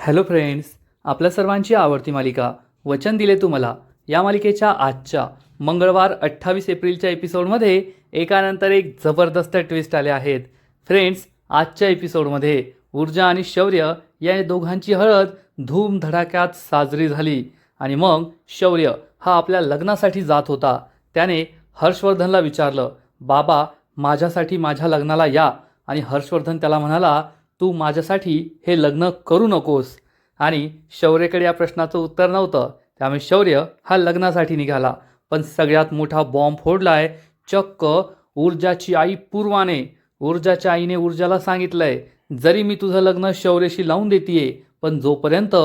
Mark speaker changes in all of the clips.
Speaker 1: Hello friends, आपल्या सर्वांची आवडती मालिका वचन दिले तू मला या मालिकेच्या आजच्या मंगळवार 28 एप्रिलच्या एपिसोडमध्ये एकानंतर एक जबरदस्त ट्विस्ट आले आहेत. फ्रेंड्स, आजच्या एपिसोडमध्ये ऊर्जा आणि शौर्य या दोघांची हळद धूमधडाक्यात साजरी झाली आणि मग शौर्य हा आपल्या लग्नासाठी जात होता. त्याने हर्षवर्धनला विचारलं, बाबा माझ्यासाठी माझ्या लग्नाला या. आणि हर्षवर्धन त्याला म्हणाला, तू माझ्यासाठी हे लग्न करू नकोस. आणि शौर्यकडे या प्रश्नाचं उत्तर नव्हतं, त्यामुळे शौर्य हा लग्नासाठी निघाला. पण सगळ्यात मोठा बॉम्ब फोडलाय चक्क ऊर्जाची आई पूर्वाने. ऊर्जाच्या आईने ऊर्जाला सांगितलंय, जरी मी तुझं लग्न शौर्यशी लावून देतीये, पण जोपर्यंत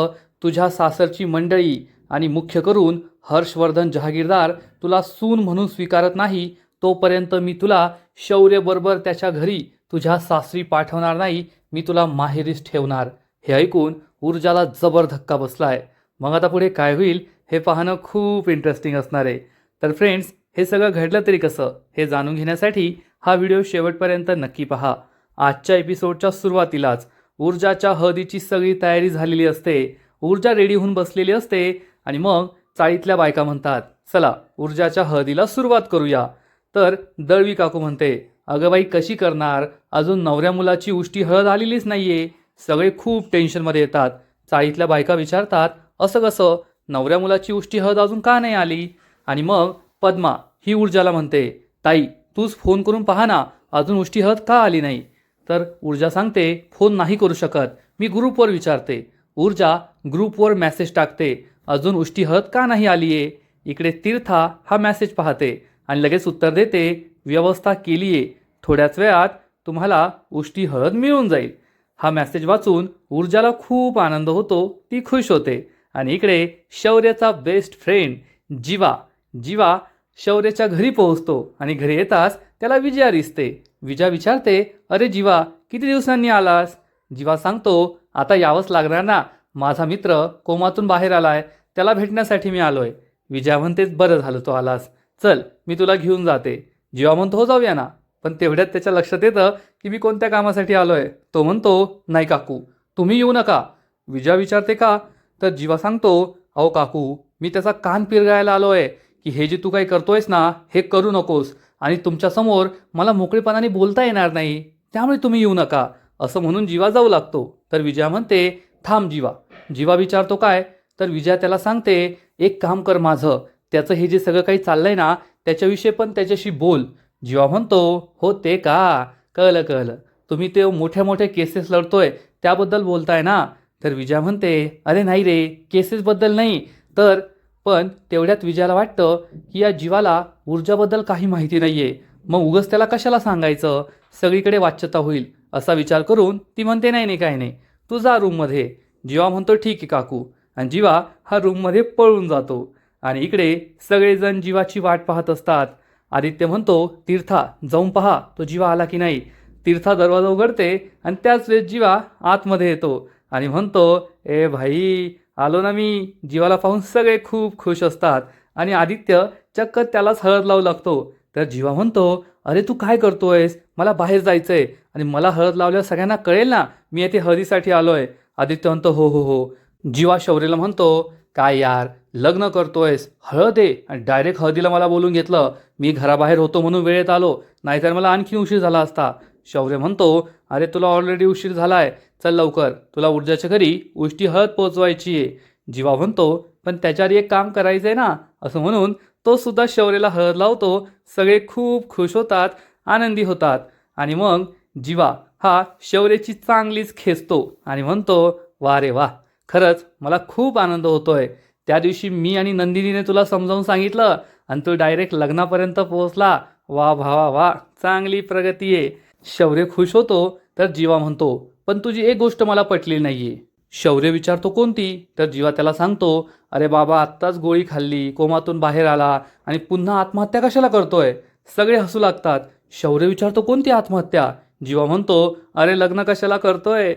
Speaker 1: तुझ्या सासरची मंडळी आणि मुख्य करून हर्षवर्धन जहागीरदार तुला सून म्हणून स्वीकारत नाही, तोपर्यंत मी तुला शौर्यबरोबर त्याच्या घरी तुझ्या सासरी पाठवणार नाही. मी तुला माहेरीच ठेवणार. हे ऐकून ऊर्जाला जबर धक्का बसलाय. मग आता पुढे काय होईल हे पाहणं खूप इंटरेस्टिंग असणार आहे. तर फ्रेंड्स, हे सगळं घडलं तरी कसं हे जाणून घेण्यासाठी हा व्हिडिओ शेवटपर्यंत नक्की पहा. आजच्या एपिसोडच्या सुरुवातीलाच ऊर्जाच्या हळदीची सगळी तयारी झालेली असते. ऊर्जा रेडी होऊन बसलेली असते आणि मग चाळीतल्या बायका म्हणतात, चला ऊर्जाच्या हळदीला सुरुवात करूया. तर दळवी काकू म्हणते, अगं बाई कशी करणार, अजून नवऱ्या मुलाची उष्टी हळद आलेलीच नाहीये. सगळे खूप टेन्शनमध्ये येतात. चाळीतल्या बायका विचारतात, असं कसं, नवऱ्या मुलाची उष्टी हळद अजून का नाही आली. आणि मग पद्मा ही ऊर्जाला म्हणते, ताई तूच फोन करून पहा ना, अजून उष्टी हळद का आली नाही. तर ऊर्जा सांगते, फोन नाही करू शकत, मी ग्रुपवर विचारते. ऊर्जा ग्रुपवर मेसेज टाकते, अजून उष्टी हळद का नाही आलीये. इकडे तीर्था हा मेसेज पाहते आणि लगेच उत्तर देते, व्यवस्था केलीये, थोड्याच वेळात तुम्हाला उष्टी हळद मिळून जाईल. हा मेसेज वाचून ऊर्जाला खूप आनंद होतो, ती खुश होते. आणि इकडे शौर्याचा बेस्ट फ्रेंड जीवा शौर्याच्या घरी पोहोचतो आणि घरी येताच त्याला विजया दिसते. विजया विचारते, अरे जीवा किती दिवसांनी आलास. जीवा सांगतो, आता यावंच लागणार ना, माझा मित्र कोमातून बाहेर आलाय, त्याला भेटण्यासाठी मी आलोय. विजया म्हणते, बरं झालं तो आलास, चल मी तुला घेऊन जाते. जीवा म्हणतो, हो जाऊया ना. पण तेवढ्यात त्याच्या लक्षात येतं की मी कोणत्या कामासाठी आलोय. तो म्हणतो, नाही काकू तुम्ही येऊ नका. विजया विचारते का. तर जीवा सांगतो, अहो काकू मी त्याचा कान पिरगायला आलोय की हे जे तू काही करतोयस ना हे करू नकोस, आणि तुमच्यासमोर मला मोकळेपणाने बोलता येणार नाही, त्यामुळे तुम्ही येऊ नका, असं म्हणून जीवा जाऊ लागतो. तर विजया म्हणते, थांब जीवा. जीवा विचारतो काय. तर विजया त्याला सांगते, एक काम कर माझं, त्याचं हे जे सगळं काही चाललंय ना त्याच्याविषयी पण त्याच्याशी बोल. जीवा म्हणतो, हो ते का, कळलं, तुम्ही ते मोठ्या मोठ्या केसेस लढतोय त्याबद्दल बोलताय ना. तर विजया म्हणते, अरे नाही रे, केसेसबद्दल नाही. तर पण तेवढ्यात विजयाला वाटतं की या जीवाला ऊर्जाबद्दल काही माहिती नाहीये, मग उगाच त्याला कशाला सांगायचं, सगळीकडे वाच्यता होईल असा विचार करून ती म्हणते, नाही काही नाही, तू जा रूममध्ये. जीवा म्हणतो, ठीक आहे काकू. आणि जीवा हा रूममध्ये पळून जातो. आणि इकडे सगळेजण जीवाची वाट पाहत असतात. आदित्य म्हणतो, तीर्था जाऊन पहा तो जीवा आला की नाही. तीर्था दरवाजा उघडते आणि त्याच वेळेस जीवा आतमध्ये येतो आणि म्हणतो, ए भाई आलो ना मी. जीवाला पाहून सगळे खूप खुश असतात आणि आदित्य चक्क त्यालाच हळद लावू लागतो. तर जीवा म्हणतो, अरे तू काय करतोयस, मला बाहेर जायचंय आणि मला हळद लावल्यावर सगळ्यांना कळेल ना मी येथे हळदीसाठी आलोय. आदित्य म्हणतो, हो हो हो. जीवा शौर्यला म्हणतो, काय यार लग्न करतोयस, हळद आहे आणि डायरेक्ट हळदीला मला बोलून घेतलं. मी घराबाहेर होतो म्हणून वेळेत आलो, नाहीतर मला आणखी उशीर झाला असता. शौर्य म्हणतो, अरे तुला ऑलरेडी उशीर झालाय, चल लवकर, तुला ऊर्जाच्या घरी उष्टी हळद पोचवायची आहे. जीवा म्हणतो, पण त्याच्यावर एक काम करायचंय ना, असं म्हणून तो सुद्धा शौर्यला हळद लावतो. सगळे खूप खुश होतात, आनंदी होतात. आणि मग जीवा हा शौर्याची चांगलीच खेचतो आणि म्हणतो, वा रे वा, खरंच मला खूप आनंद होतोय. त्या दिवशी मी आणि नंदिनीने तुला समजावून सांगितलं आणि तू डायरेक्ट लग्नापर्यंत पोहोचला. वा भावा वा, चांगली प्रगती आहे. शौर्य खुश होतो. तर जीवा म्हणतो, पण तुझी एक गोष्ट मला पटली नाहीये. शौर्य विचारतो, कोणती. तर जीवा त्याला सांगतो, अरे बाबा आत्ताच गोळी खाल्ली, कोमातून बाहेर आला आणि पुन्हा आत्महत्या कशाला करतोय. सगळे हसू लागतात. शौर्य विचारतो, कोणती आत्महत्या. जीवा म्हणतो, अरे लग्न कशाला करतोय.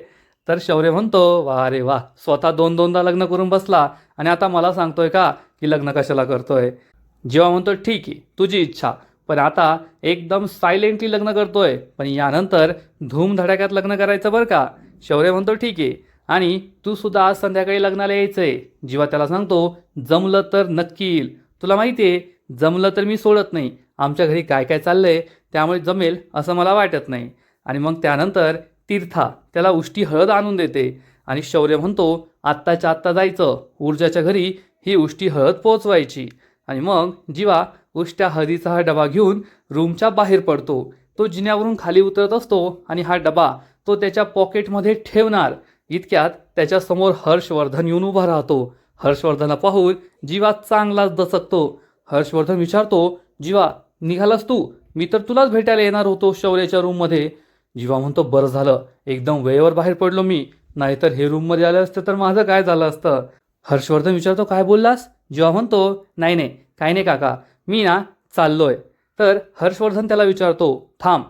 Speaker 1: तर शौर्य म्हणतो, वा रे वा, स्वतः दोनदा लग्न करून बसला आणि आता मला सांगतोय का की लग्न कशाला करतोय. जीवा म्हणतो, ठीक आहे तुझी इच्छा, पण आता एकदम सायलेंटली लग्न करतोय, पण यानंतर धूमधडाक्यात लग्न करायचं बरं का. शौर्य म्हणतो, ठीक आहे. आणि तू सुद्धा आज संध्याकाळी लग्नाला यायचंय. जीवा त्याला सांगतो, जमलं तर नक्की येईल. तुला माहिती आहे, जमलं तर मी सोडत नाही. आमच्या घरी काय काय चाललंय त्यामुळे जमेल असं मला वाटत नाही. आणि मग त्यानंतर तीर्था त्याला उष्टी हळद आणून देते आणि शौर्य म्हणतो, आत्ताच्या आत्ता जायचं, ऊर्जाच्या घरी ही उष्टी हळद पोचवायची. आणि मग जीवा उष्ट्या हळदीचा हा डबा घेऊन रूमच्या बाहेर पडतो. तो जिन्यावरून खाली उतरत असतो आणि हा डबा तो त्याच्या पॉकेटमध्ये ठेवणार इतक्यात त्याच्यासमोर हर्षवर्धन येऊन उभा राहतो. हर्षवर्धनला पाहून जीवा चांगलाच दचकतो. हर्षवर्धन विचारतो, जीवा निघालास तू? मी तर तुलाच भेटायला येणार होतो शौर्याच्या रूममध्ये. जीवा म्हणतो, बरं झालं एकदम वेळेवर बाहेर पडलो मी, नाहीतर हे रूममध्ये आलं असतं तर माझं काय झालं असतं. हर्षवर्धन विचारतो, काय बोललास? जीवा म्हणतो, नाही नाही काही नाही काका, मी ना चाललोय. तर हर्षवर्धन त्याला विचारतो, थांब,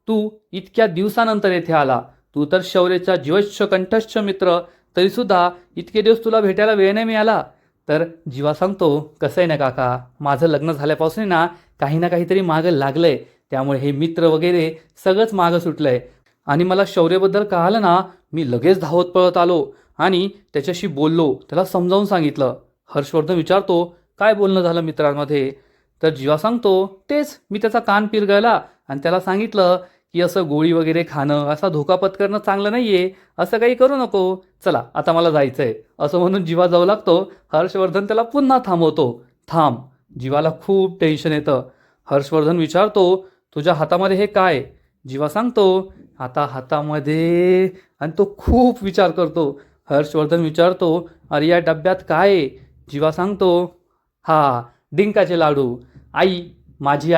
Speaker 1: तू इतक्या दिवसानंतर येथे आला, तू तर शौर्याचा जीवश्च कंठस्थ मित्र, तरीसुद्धा इतके दिवस तुला भेटायला वेळ नाही मिळाला. तर जीवा सांगतो, कसं आहे ना काका, माझं लग्न झाल्यापासून ना काही ना काहीतरी मागं लागलंय, त्यामुळे हे मित्र वगैरे सगळंच मागं सुटलंय. आणि मला शौर्यबद्दल कळालं ना, मी लगेच धावत पळत आलो आणि त्याच्याशी बोललो, त्याला समजावून सांगितलं. हर्षवर्धन विचारतो, काय बोलणं झालं मित्रांमध्ये? तर जीवा सांगतो, तेच मी त्याचा कान पिरगळला आणि त्याला सांगितलं की असं गोळी वगैरे खाणं, असा धोका पत्करणं चांगलं नाही आहे, असं काही करू नको, चला आता मला जायचं आहे, असं म्हणून जीवा जाऊ लागतो. हर्षवर्धन त्याला पुन्हा थांबवतो. थांब. जीवाला खूप टेन्शन येतं. हर्षवर्धन विचारतो, तुझ्या हातामध्ये हे काय? जीवा सांगतो, आता हातामध्ये, आणि तो खूप विचार करतो. हर्षवर्धन विचारतो, अरे या डब्यात काय आहे? जीवा सांगतो, हा डिंकाचे लाडू. माझी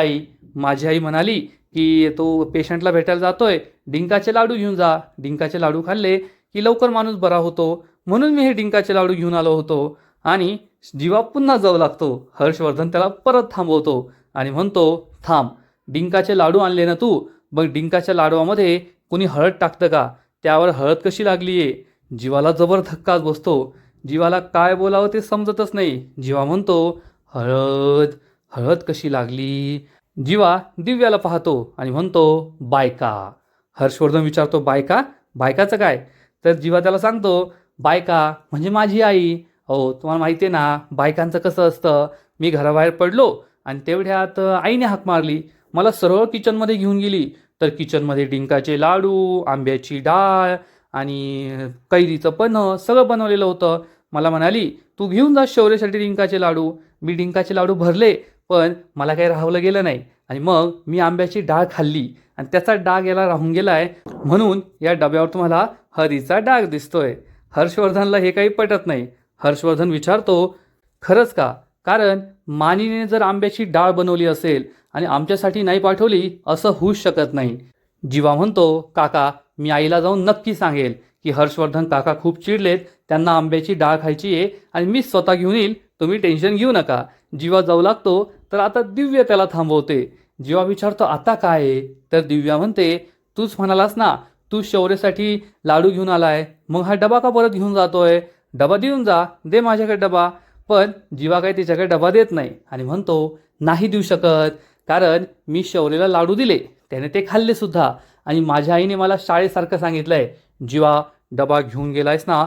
Speaker 1: आई म्हणाली की तो पेशंटला भेटायला जातोय, डिंकाचे लाडू घेऊन जा, डिंकाचे लाडू खाल्ले की लवकर माणूस बरा होतो, म्हणून मी हे डिंकाचे लाडू घेऊन आलो होतो. आणि जीवा पुन्हा जाऊ लागतो. हर्षवर्धन त्याला परत थांबवतो आणि म्हणतो, थांब, डिंकाचे लाडू आणले ना तू, मग डिंकाच्या लाडवामध्ये कोणी हळद टाकतं का? त्यावर हळद कशी लागली आहे? जीवाला जबर धक्काच बसतो. जीवाला काय बोलावं ते समजतच नाही. जीवा म्हणतो, हळद हळद कशी लागली? जीवा दिव्याला पाहतो आणि म्हणतो, बायका. हर्षवर्धन विचारतो, बायका? बायकाचं काय? तर जीवा त्याला सांगतो, बायका म्हणजे माझी आई. हो, तुम्हाला माहिती आहे ना बायकांचं कसं असतं. मी घराबाहेर पडलो आणि तेवढ्यात आईने हाक मारली, मला सरळ किचनमध्ये घेऊन गेली. तर किचनमध्ये डिंकाचे लाडू, आंब्याची डाळ आणि कैरीचं पन्ह सगळं बनवलेलं होतं. मला म्हणाली, तू घेऊन जा शौर्यासाठी डिंकाचे लाडू. मी डिंकाचे लाडू भरले, पण मला काही राहवलं गेलं नाही. आणि मग मी आंब्याची डाळ खाल्ली आणि त्याचा डाग याला राहून गेलाय, म्हणून या डब्यावर तुम्हाला हळदीचा डाग दिसतोय. हर्षवर्धनला हे काही पटत नाही. हर्षवर्धन विचारतो, खरंच का? कारण मानिनीने जर आंब्याची डाळ बनवली असेल आणि आमच्यासाठी नाही पाठवली, असं होऊच शकत नाही. जीवा म्हणतो, काका मी आईला जाऊन नक्की सांगेल की हर्षवर्धन काका खूप चिडलेत, त्यांना आंब्याची डाळ खायची आहे आणि मी स्वतः घेऊन येईल, तुम्ही टेन्शन घेऊ नका. जीवा जाऊ लागतो. तर आता दिव्या त्याला थांबवते. जीवा विचारतो, आता काय आहे? तर दिव्या म्हणते, तूच म्हणालास ना तू शौर्यासाठी लाडू घेऊन आलाय, मग हा डबा का परत घेऊन जातोय? डबा देऊन जा, दे माझ्याकडे डबा. पण जीवा काही तिच्याकडे डबा देत नाही आणि म्हणतो, नाही देऊ शकत, कारण मी शौर्याला लाडू दिले, त्याने ते खाल्ले सुद्धा, आणि माझ्या आईने मला शाळेसारखं सांगितलंय, जीवा डबा घेऊन गेलायस ना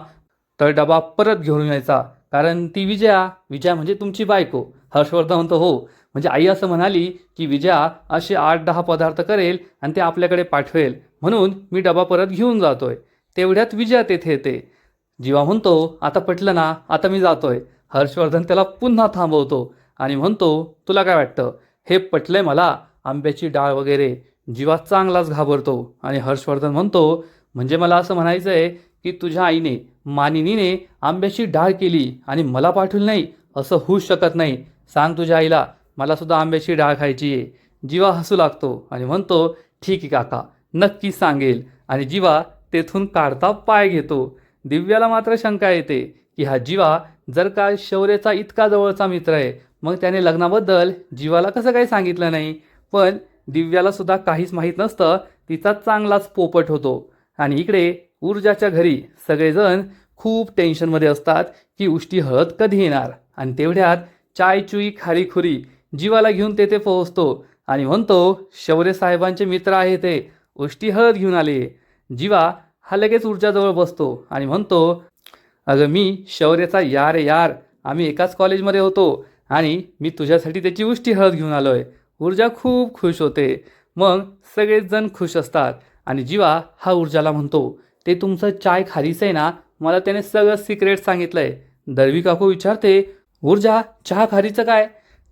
Speaker 1: तर डबा परत घेऊन यायचा, कारण ती विजया म्हणजे तुमची बायको. हर्षवर्धन म्हणतो, हो, म्हणजे आई असं म्हणाली की विजया असे 8-10 पदार्थ करेल आणि ते आपल्याकडे पाठवेल, म्हणून मी डबा परत घेऊन जातोय. तेवढ्यात विजया तेथे येते. जीवा म्हणतो, आता पटलं ना, आता मी जातोय. हर्षवर्धन त्याला पुन्हा थांबवतो आणि म्हणतो, तुला काय वाटतं, हे पटलंय मला, आंब्याची डाळ वगैरे? जीवा चांगलाच घाबरतो आणि हर्षवर्धन म्हणतो, म्हणजे मला असं म्हणायचं आहे की तुझ्या आईने मानिनीने आंब्याची डाळ केली आणि मला पाठवली नाही, असं होऊच शकत नाही. सांग तुझ्या आईला, मला सुद्धा आंब्याची डाळ खायची आहे. जीवा हसू लागतो आणि म्हणतो, ठीक आहे काका, नक्की सांगेल. आणि जीवा तेथून काढता पाय घेतो. दिव्याला मात्र शंका येते की हा जीवा जर का शौर्याचा इतका जवळचा मित्र आहे, मग त्याने लग्नाबद्दल जीवाला कसं काही सांगितलं नाही. पण दिव्याला सुद्धा काहीच माहीत नसतं, तिचा चांगलाच पोपट होतो. आणि इकडे ऊर्जाच्या घरी सगळेजण खूप टेन्शनमध्ये असतात की उष्टी हळद कधी येणार. आणि तेवढ्यात चायचुई खारीखुरी जीवाला घेऊन तेथे पोहोचतो आणि म्हणतो, शौर्य साहेबांचे मित्र आहे ते, उष्टी हळद घेऊन आले. जीवा हा लगेच ऊर्जाजवळ बसतो आणि म्हणतो, अगं मी शौर्याचा यार यार, आम्ही एकाच कॉलेजमध्ये होतो आणि मी तुझ्यासाठी त्याची उष्टी हळद घेऊन आलोय. ऊर्जा खूप खुश होते. मग सगळेच जण खुश असतात आणि जीवा हा ऊर्जाला म्हणतो, ते तुमचं चाय खारीचं आहे ना, मला त्याने सगळं सिक्रेट सांगितलंय. दळवी काकू विचारते, ऊर्जा चहा खारीचं काय?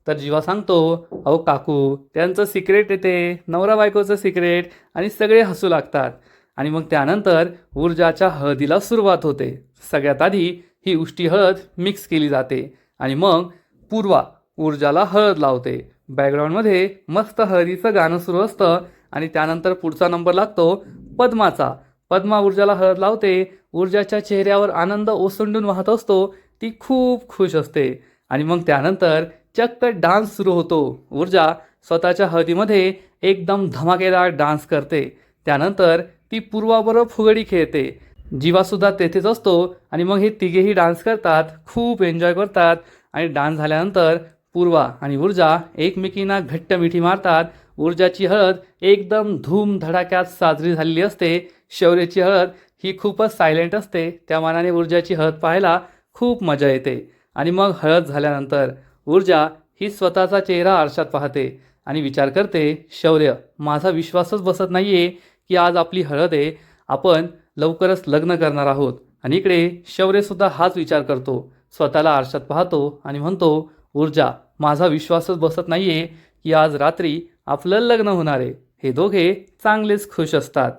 Speaker 1: तर जीवा सांगतो, अहो काकू, त्यांचं सिक्रेट येते, नवरा बायकोचं सिक्रेट. आणि सगळे हसू लागतात. आणि मग त्यानंतर ऊर्जाच्या हळदीला सुरुवात होते. सगळ्यात आधी ही उष्टी हळद मिक्स केली जाते आणि मग पूर्वा ऊर्जाला हळद लावते. बॅकग्राऊंडमध्ये मस्त हळदीचं गाणं सुरू असतं आणि त्यानंतर पुढचा नंबर लागतो पद्माचा. पद्मा ऊर्जाला हळद लावते. ऊर्जाच्या चेहऱ्यावर आनंद ओसंडून वाहत असतो. ती खूप खुश असते आणि मग त्यानंतर चक्क डान्स सुरू होतो. ऊर्जा स्वतःच्या हळदीमध्ये एकदम धमाकेदार डान्स करते. त्यानंतर ती पूर्वाबरोबर फुगडी खेळते. जीवासुद्धा तेथेच असतो आणि मग हे तिघेही डान्स करतात, खूप एन्जॉय करतात. आणि डान्स झाल्यानंतर पूर्वा आणि ऊर्जा एकमेकींना घट्ट मिठी मारतात. ऊर्जाची हळद एकदम धूमधडाक्यात साजरी झालेली असते. शौर्याची हळद ही खूपच सायलेंट असते. त्या मानाने ऊर्जाची हळद पाहायला खूप मजा येते. आणि मग हळद झाल्यानंतर ऊर्जा ही स्वतःचा चेहरा आरशात पाहते आणि विचार करते, शौर्य, माझा विश्वासच बसत नाहीये की आज आपली हळद आहे, आपण लवकरच लग्न करणार आहोत. आणि इकडे शौर्यसुद्धा हाच विचार करतो, स्वतःला आरशात पाहतो आणि म्हणतो, ऊर्जा, माझा विश्वासच बसत नाहीये की आज रात्री आपलं लग्न होणार आहे. हे दोघे चांगलेच खुश असतात.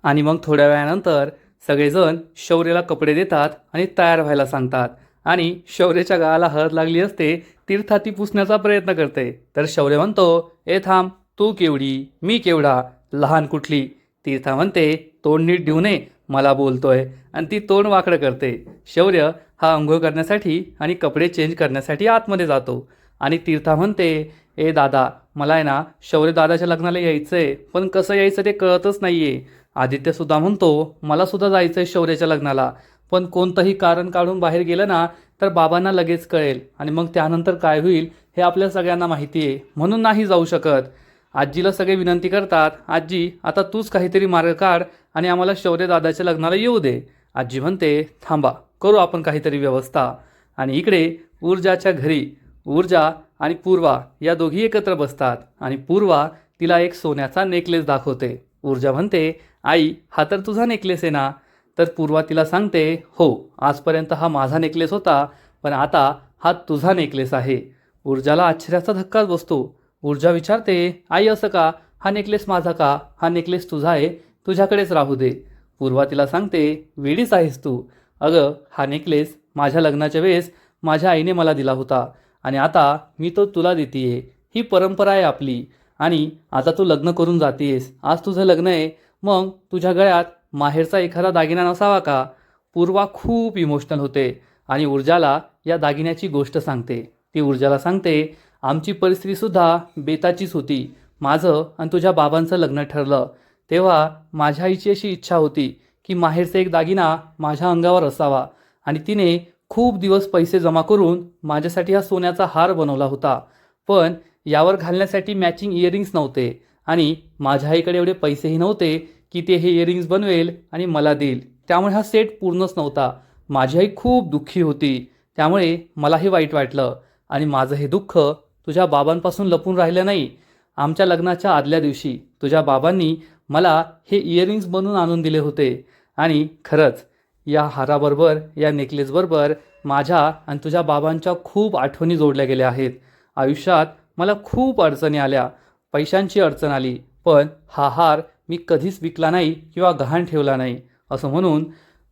Speaker 1: आणि मग थोड्या वेळानंतर सगळेजण शौर्याला कपडे देतात आणि तयार व्हायला सांगतात. आणि शौर्याच्या गावाला हळद लागली असते, तीर्था ती पुसण्याचा प्रयत्न करते. तर शौर्य म्हणतो, ए थांब, तू केवढी, मी केवढा, लहान कुठली? तीर्था म्हणते, तोंड नीट देऊ नये, मला बोलतोय. आणि ती तोंड वाकडं करते. शौर्य हा अंघोळ करण्यासाठी आणि कपडे चेंज करण्यासाठी आतमध्ये जातो. आणि तीर्था म्हणते, ए दादा, मला आहे ना शौर्य दादाच्या लग्नाला यायचं आहे, पण कसं यायचं ते कळतच नाही आहे. आदित्यसुद्धा म्हणतो, मलासुद्धा जायचं आहे शौर्याच्या लग्नाला, पण कोणतंही कारण काढून बाहेर गेलं ना तर बाबांना लगेच कळेल आणि मग त्यानंतर काय होईल हे आपल्या सगळ्यांना माहिती आहे, म्हणून नाही जाऊ शकत. आजीला सगळे विनंती करतात, आजी आता तूच काहीतरी मार्ग काढ आणि आम्हाला शौर्य दादाच्या लग्नाला येऊ दे. आजी म्हणते, थांबा, करू आपण काहीतरी व्यवस्था. आणि इकडे ऊर्जाच्या घरी ऊर्जा आणि पूर्वा या दोघी एकत्र बसतात आणि पूर्वा तिला एक सोन्याचा नेकलेस दाखवते. ऊर्जा म्हणते, आई, हा तर तुझा नेकलेस आहे ना? तर पूर्वा तिला सांगते, हो, आजपर्यंत हा माझा नेकलेस होता, पण आता हा तुझा नेकलेस आहे. ऊर्जाला आश्चर्याचा धक्काच बसतो. ऊर्जा विचारते, आई असं का? हा नेकलेस माझा का? हा नेकलेस तुझा आहे, तुझ्याकडेच राहू दे. पूर्वा तिला सांगते, वेडीच आहेस तू. अगं, हा नेकलेस माझ्या लग्नाच्या वेळेस माझ्या आईने मला दिला होता आणि आता मी तो तुला देतीये. ही परंपरा आहे आपली. आणि आता तू लग्न करून जातेस, आज तुझं लग्न आहे, मग तुझ्या गळ्यात माहेरचा एखादा दागिना नसावा का? पूर्वा खूप इमोशनल होते आणि ऊर्जाला या दागिन्याची गोष्ट सांगते. ती ऊर्जाला सांगते, आमची परिस्थितीसुद्धा बेताचीच होती. माझं आणि तुझ्या बाबांचं लग्न ठरलं तेव्हा माझ्या आईची अशी इच्छा होती की माहेरचा एक दागिना माझ्या अंगावर असावा आणि तिने खूप दिवस पैसे जमा करून माझ्यासाठी हा सोन्याचा हार बनवला होता. पण यावर घालण्यासाठी मॅचिंग इयरिंग्स नव्हते आणि माझ्या आईकडे एवढे पैसेही नव्हते की ते हे इयरिंग्स बनवेल आणि मला देईल. त्यामुळे हा सेट पूर्णच नव्हता. माझी आई खूप दुःखी होती, त्यामुळे मलाही वाईट वाटलं. आणि माझं हे दुःख तुझ्या बाबांपासून लपून राहिलं नाही. आमच्या लग्नाच्या आदल्या दिवशी तुझ्या बाबांनी मला हे इयरिंग्स बनवून आणून दिले होते आणि खरंच या हाराबरोबर, या नेकलेसबरोबर माझ्या आणि तुझ्या बाबांच्या खूप आठवणी जोडल्या गेल्या आहेत. आयुष्यात मला खूप अडचणी आल्या, पैशांची अडचण आली, पण हा हार मी कधीच विकला नाही किंवा गहाण ठेवला नाही. असं म्हणून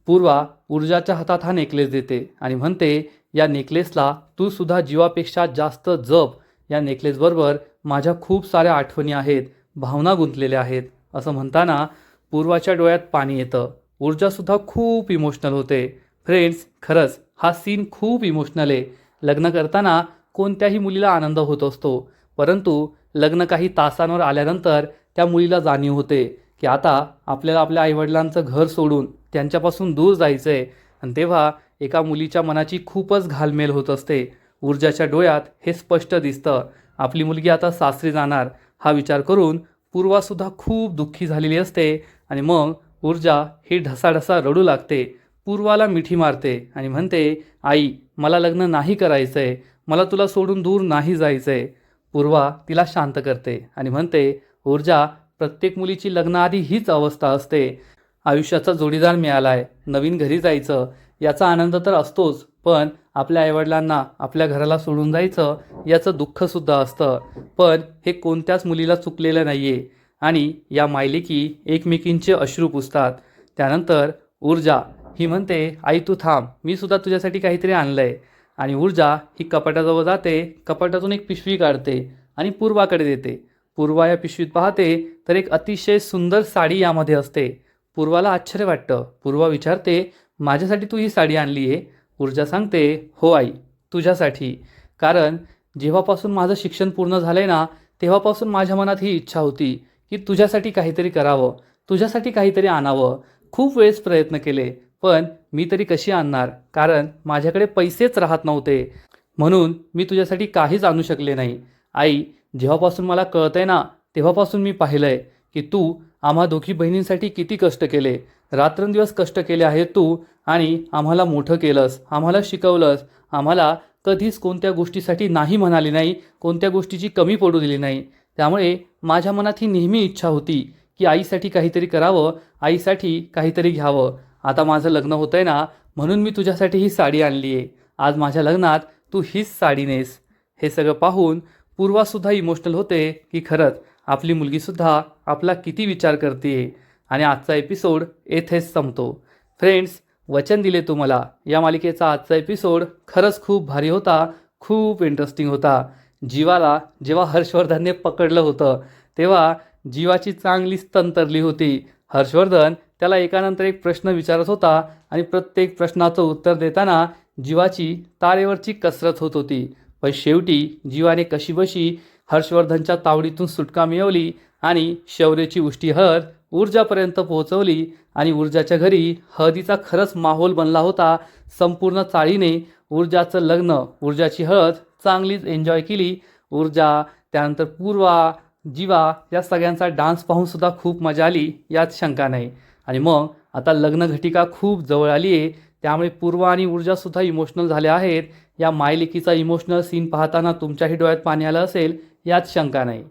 Speaker 1: पूर्वा ऊर्जाच्या हातात हा नेकलेस देते आणि म्हणते, या नेकलेसला तू सुद्धा जीवापेक्षा जास्त जप. या नेकलेसबरोबर माझ्या खूप साऱ्या आठवणी आहेत, भावना गुंतलेल्या आहेत. असं म्हणताना पूर्वाच्या डोळ्यात पाणी येतं. ऊर्जासुद्धा खूप इमोशनल होते. फ्रेंड्स, खरंच हा सीन खूप इमोशनल आहे. लग्न करताना कोणत्याही मुलीला आनंद होत असतो, परंतु लग्न काही तासांवर आल्यानंतर त्या मुलीला जाणीव होते की आता आपल्याला आपल्या आईवडिलांचं घर सोडून त्यांच्यापासून दूर जायचं आहे. आणि तेव्हा एका मुलीच्या मनाची खूपच घालमेल होत असते. ऊर्जाच्या डोळ्यात हे स्पष्ट दिसतं. आपली मुलगी आता सासरी जाणार हा विचार करून पूर्वासुद्धा खूप दुःखी झालेली असते. आणि मग ऊर्जा ही ढसाढसा रडू लागते, पूर्वाला मिठी मारते आणि म्हणते, आई मला लग्न नाही करायचं आहे, मला तुला सोडून दूर नाही जायचं आहे. पूर्वा तिला शांत करते आणि म्हणते, ऊर्जा प्रत्येक मुलीची लग्नाआधी हीच अवस्था असते. आयुष्याचा जोडीदार मिळाला आहे, नवीन घरी जायचं याचा आनंद तर असतोच, पण आपल्या आईवडिलांना आपल्या घराला सोडून जायचं याचं दुःखसुद्धा असतं. पण हे कोणत्याच मुलीला चुकलेलं नाही आहे आणि या मायलेकी एकमेकींचे अश्रू पुसतात. त्यानंतर ऊर्जा ही म्हणते, आई तू थांब, मी सुद्धा तुझ्यासाठी काहीतरी आणलं आहे. आणि ऊर्जा ही कपाटाजवळ जाते, कपाटातून एक पिशवी काढते आणि पूर्वाकडे देते. पूर्वा या पिशवीत पाहते तर एक अतिशय सुंदर साडी यामध्ये असते. पूर्वाला आश्चर्य वाटतं. पूर्वा विचारते, माझ्यासाठी तू ही साडी आणली आहे? ऊर्जा सांगते, हो आई, तुझ्यासाठी. कारण जेव्हापासून माझं शिक्षण पूर्ण झालं आहे ना, तेव्हापासून माझ्या मनात ही इच्छा होती की तुझ्यासाठी काहीतरी करावं, तुझ्यासाठी काहीतरी आणावं. खूप वेळेस प्रयत्न केले, पण मी तरी कशी आणणार, कारण माझ्याकडे पैसेच राहत नव्हते. म्हणून मी तुझ्यासाठी काहीच आणू शकले नाही. आई, जेव्हापासून मला कळतंय ना, तेव्हापासून मी पाहिलंय की तू आम्हा दोघी बहिणींसाठी किती कष्ट केले, रात्रंदिवस कष्ट केले आहेत तू, आणि आम्हाला मोठं केलंस, आम्हाला शिकवलंस, आम्हाला कधीच कोणत्या गोष्टीसाठी नाही म्हणाली नाही, कोणत्या गोष्टीची कमी पडू दिली नाही. त्यामुळे माझ्या मनात ही नेहमी इच्छा होती की आईसाठी काहीतरी करावं, आईसाठी काहीतरी घ्यावं. आता माझं लग्न होतंय ना, म्हणून मी तुझ्यासाठी ही साडी आणली आहे. आज माझ्या लग्नात तू हीच साडी नेस. हे सगळं पाहून पूर्वासुद्धा इमोशनल होते की खरंच आपली मुलगीसुद्धा आपला किती विचार करते. आणि आजचा एपिसोड येथेच संपतो. फ्रेंड्स, वचन दिले तुम्हाला या मालिकेचा आजचा एपिसोड खरंच खूप भारी होता, खूप इंटरेस्टिंग होता. जीवाला जेव्हा हर्षवर्धनने पकडलं होतं तेव्हा जीवाची चांगलीच तंतरली होती. हर्षवर्धन त्याला एकानंतर एक प्रश्न विचारत होता आणि प्रत्येक प्रश्नाचं उत्तर देताना जीवाची तारेवरची कसरत होत होती. पण शेवटी जीवाने कशीबशी हर्षवर्धनच्या तावडीतून सुटका मिळवली आणि शौर्याची उष्टी हळद ऊर्जापर्यंत पोहोचवली. आणि ऊर्जाच्या घरी हळदीचा खरंच माहोल बनला होता. संपूर्ण चाळीने ऊर्जाचं लग्न, ऊर्जाची हळद चांगलीच एन्जॉय केली. ऊर्जा, त्यानंतर पूर्वा, जीवा या सगळ्यांचा डान्स पाहूनसुद्धा खूप मजा आली, यात शंका नाही. आणि मग आता लग्नघटिका खूप जवळ आली आहे, त्यामुळे पूर्वा आणि ऊर्जासुद्धा इमोशनल झाल्या आहेत. या मायलेकीचा इमोशनल सीन पाहताना तुमच्याही डोळ्यात पाणी आलं असेल, यात शंका नाही.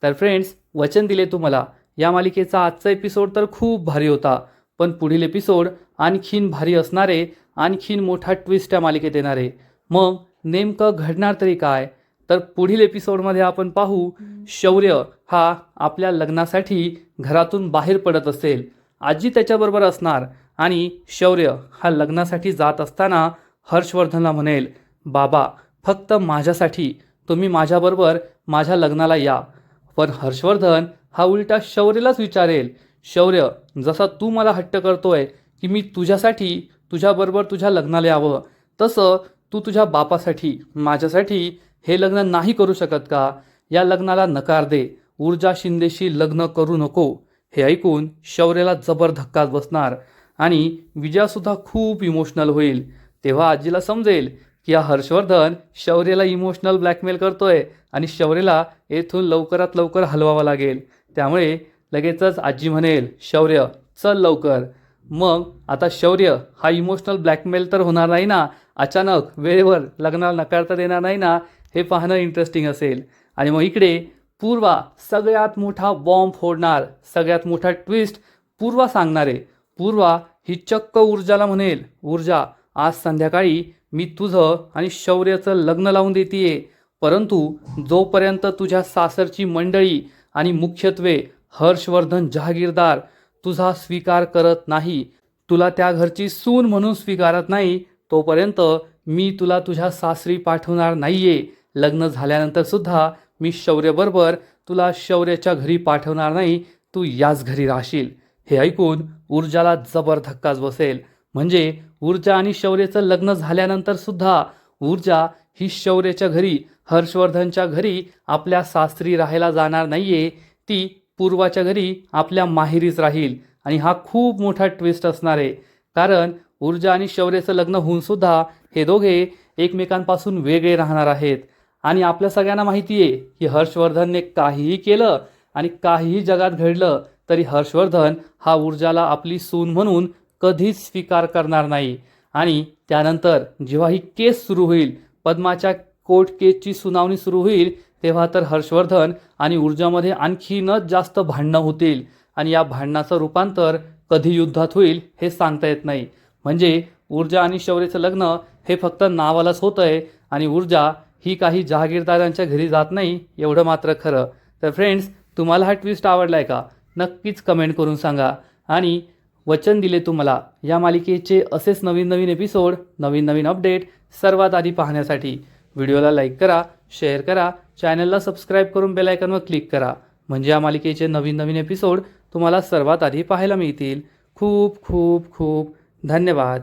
Speaker 1: तर फ्रेंड्स, वचन दिले तुम्हाला या मालिकेचा आजचा एपिसोड तर खूप भारी होता, पण पुढील एपिसोड आणखीन भारी असणारे, आणखीन मोठा ट्विस्ट या मालिकेत येणारे. मग नेमकं घडणार तरी काय, तर पुढील एपिसोडमध्ये आपण पाहू. शौर्य हा आपल्या लग्नासाठी घरातून बाहेर पडत असेल, आजी त्याच्याबरोबर असणार आणि शौर्य हा लग्नासाठी जात असताना हर्षवर्धनला म्हणेल, बाबा फक्त माझ्यासाठी तुम्ही माझ्याबरोबर माझ्या लग्नाला या. पण हर्षवर्धन हा उलटा शौर्यलाच विचारेल, शौर्य जसा तू मला हट्ट करतोय की मी तुझ्यासाठी तुझ्याबरोबर तुझ्या लग्नाला यावं, तसं तू तुझ्या बापासाठी माझ्यासाठी हे लग्न नाही करू शकत का? या लग्नाला नकार दे, ऊर्जा शिंदेशी लग्न करू नको. हे ऐकून शौर्याला जबर धक्काच बसणार आणि विजयासुद्धा खूप इमोशनल होईल. तेव्हा आजीला समजेल की हा हर्षवर्धन शौर्याला इमोशनल ब्लॅकमेल करतोय आणि शौर्याला येथून लवकरात लवकर हलवावं लागेल. त्यामुळे लगेचच आजी म्हणेल, शौर्य चल लवकर. मग आता शौर्य हा इमोशनल ब्लॅकमेल तर होणार नाही ना, अचानक वेळेवर लग्नाला नकार तर देणार नाही ना, हे पाहणं इंटरेस्टिंग असेल. आणि मग इकडे पूर्वा सगळ्यात मोठा बॉम्ब फोडणार, सगळ्यात मोठा ट्विस्ट पूर्वा सांगणार आहे. पूर्वा ही चक्क ऊर्जाला म्हणेल, ऊर्जा आज संध्याकाळी मी तुझं आणि शौर्याचं लग्न लावून देतीये, परंतु जोपर्यंत तुझ्या सासरची मंडळी आणि मुख्यत्वे हर्षवर्धन जहागीरदार तुझा स्वीकार करत नाही, तुला त्या घरची सून म्हणून स्वीकारत नाही, तोपर्यंत मी तुला तुझ्या सासरी पाठवणार नाहीये. लग्न झाल्यानंतर सुद्धा मी शौर्याबरोबर तुला शौर्याच्या घरी पाठवणार नाही, तू याच घरी राहशील. हे ऐकून ऊर्जाला जबर धक्काच बसेल. म्हणजे ऊर्जा आणि शौर्याचं लग्न झाल्यानंतर सुद्धा ऊर्जा ही शौर्याच्या घरी, हर्षवर्धनच्या घरी आपल्या सासरी राहायला जाणार नाहीये, ती पूर्वाच्या घरी आपल्या माहेरीच राहील. आणि हा खूप मोठा ट्विस्ट असणार आहे, कारण ऊर्जा आणि शौर्याचं लग्न होऊन सुद्धा हे दोघे एकमेकांपासून वेगळे राहणार आहेत. आणि आपल्या सगळ्यांना माहिती आहे की हर्षवर्धनने काहीही केलं आणि काहीही जगात घडलं तरी हर्षवर्धन हा ऊर्जाला आपली सून म्हणून कधीच स्वीकार करणार नाही. आणि त्यानंतर जेव्हा ही केस सुरू होईल, पद्माच्या कोर्ट केसची सुनावणी सुरू होईल, तेव्हा तर हर्षवर्धन आणि ऊर्जामध्ये आणखीनच जास्त भांडणं होतील आणि या भांडणाचं रूपांतर कधी युद्धात होईल हे सांगता येत नाही. म्हणजे ऊर्जा आणि शौर्यचं लग्न हे फक्त नावालाच होतं आहे आणि ऊर्जा ही काही जहागीरदारांच्या घरी जात नाही एवढं मात्र खरं. तर फ्रेंड्स, तुम्हाला हा ट्विस्ट आवडला आहे का? नक्कीच कमेंट करून सांगा. आणि वचन दिले तुम्हाला या मालिकेचे असेच नवीन नवीन एपिसोड, नवीन नवीन अपडेट सर्वात आधी पाहण्यासाठी व्हिडिओला लाईक करा, शेअर करा, चॅनलला सबस्क्राईब करून बेल आयकॉनवर क्लिक करा. म्हणजे या मालिकेचे नवीन नवीन एपिसोड तुम्हाला सर्वात आधी पाहायला मिळतील. खूप खूप खूप धन्यवाद.